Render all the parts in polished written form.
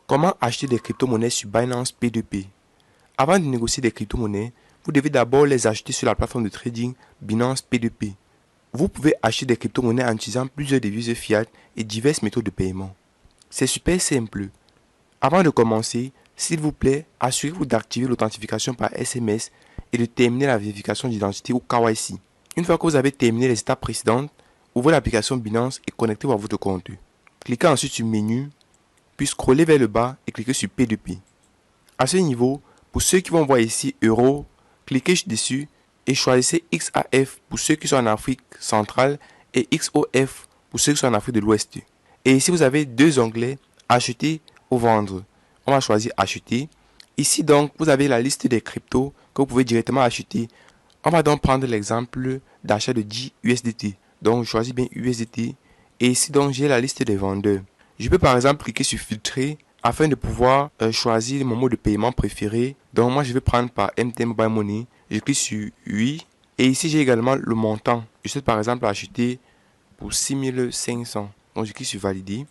Comment acheter des crypto-monnaies sur Binance P2P? Avant de négocier des crypto-monnaies, vous devez d'abord les acheter sur la plateforme de trading Binance P2P. Vous pouvez acheter des crypto-monnaies en utilisant plusieurs devises fiat et diverses méthodes de paiement. C'est super simple. Avant de commencer, s'il vous plaît, assurez-vous d'activer l'authentification par SMS et de terminer la vérification d'identité ou KYC. Une fois que vous avez terminé les étapes précédentes, ouvrez l'application Binance et connectez-vous à votre compte. Cliquez ensuite sur Menu, puis scrollez vers le bas et cliquez sur P2P. À ce niveau, pour ceux qui vont voir ici Euro, cliquez dessus et choisissez XAF pour ceux qui sont en Afrique centrale et XOF pour ceux qui sont en Afrique de l'Ouest. Et ici, vous avez deux onglets, Acheter ou Vendre. On va choisir Acheter. Ici, donc, vous avez la liste des cryptos que vous pouvez directement acheter. On va donc prendre l'exemple d'achat de 10 USDT. Donc, je choisis bien USDT. Et ici, donc, j'ai la liste des vendeurs. Je peux par exemple cliquer sur Filtrer afin de pouvoir choisir mon mode de paiement préféré. Donc, moi, je vais prendre par MT Mobile Money. Je clique sur Oui. Et ici, j'ai également le montant. Je souhaite par exemple acheter pour 6500. Donc, je clique sur Valider.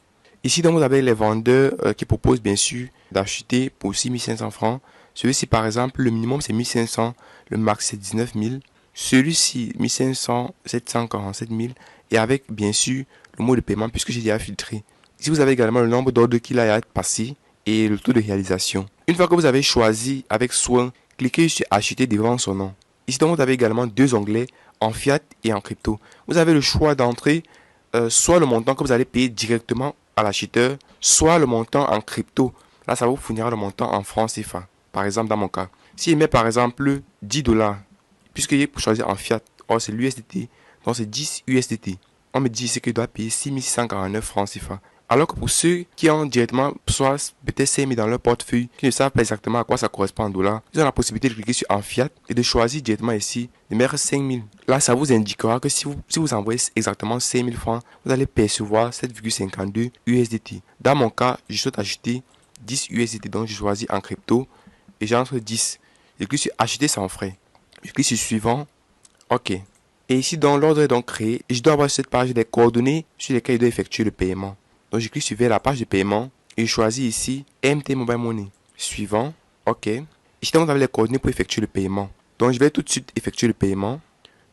Ici, donc, vous avez les vendeurs qui proposent bien sûr d'acheter pour 6500 francs. Celui-ci, par exemple, le minimum c'est 1500, le max c'est 19 000. Celui-ci, 1500, 747 000. Et avec, bien sûr, le mot de paiement puisque j'ai déjà filtré. Ici, vous avez également le nombre d'ordres qu'il a passé et le taux de réalisation. Une fois que vous avez choisi avec soin, cliquez sur Acheter devant son nom. Ici, donc, vous avez également deux onglets en fiat et en crypto. Vous avez le choix d'entrer soit le montant que vous allez payer directement à l'acheteur, soit le montant en crypto. Là, ça vous fournira le montant en francs CFA. Par exemple, dans mon cas, si je mets par exemple 10 dollars, puisque j'ai choisir en fiat, or c'est l'USDT, donc c'est 10 USDT. On me dit ici que je dois payer 6649 francs CFA. Alors que pour ceux qui ont directement, soit peut-être 5 000 dans leur portefeuille, qui ne savent pas exactement à quoi ça correspond en dollars, ils ont la possibilité de cliquer sur en fiat et de choisir directement ici, de mettre 5 000. Là, ça vous indiquera que si vous envoyez exactement 5 000 francs, vous allez percevoir 7,52 USDT. Dans mon cas, je souhaite acheter 10 USDT, donc je choisis en crypto et j'entre 10. Je clique sur acheter sans frais. Je clique sur suivant. OK. Et ici, dans l'ordre est donc créé, et je dois avoir sur cette page des coordonnées sur lesquelles je dois effectuer le paiement. Donc, je clique sur vers la page de paiement et je choisis ici MT Mobile Money. Suivant. OK. Ici, donc, vous avez les coordonnées pour effectuer le paiement. Donc, je vais tout de suite effectuer le paiement.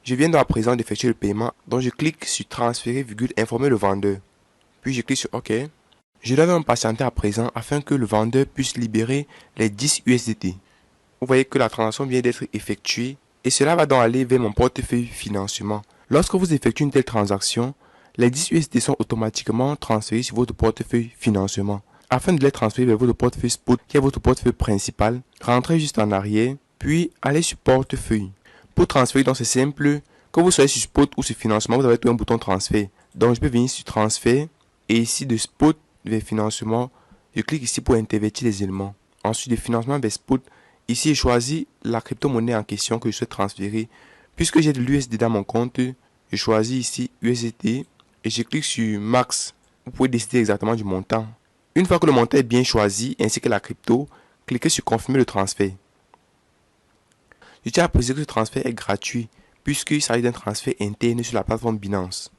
Je viens donc à présent d'effectuer le paiement. Donc, je clique sur transférer, informer le vendeur. Puis, je clique sur OK. Je dois donc patienter à présent afin que le vendeur puisse libérer les 10 USDT. Vous voyez que la transaction vient d'être effectuée et cela va donc aller vers mon portefeuille financement. Lorsque vous effectuez une telle transaction, les 10 USDT sont automatiquement transférés sur votre portefeuille financement. Afin de les transférer vers votre portefeuille spot, qui est votre portefeuille principal, rentrez juste en arrière, puis allez sur portefeuille. Pour transférer, donc c'est simple, que vous soyez sur spot ou sur financement, vous avez tout un bouton transfert. Donc je peux venir sur transfert et ici de spot vers financement, je clique ici pour intervertir les éléments. Ensuite de financement vers spot, ici je choisis la crypto-monnaie en question que je souhaite transférer. Puisque j'ai de l'USD dans mon compte, je choisis ici USDT et je clique sur Max. Vous pouvez décider exactement du montant. Une fois que le montant est bien choisi, ainsi que la crypto, cliquez sur Confirmer le transfert. Je tiens à préciser que ce transfert est gratuit, puisqu'il s'agit d'un transfert interne sur la plateforme Binance.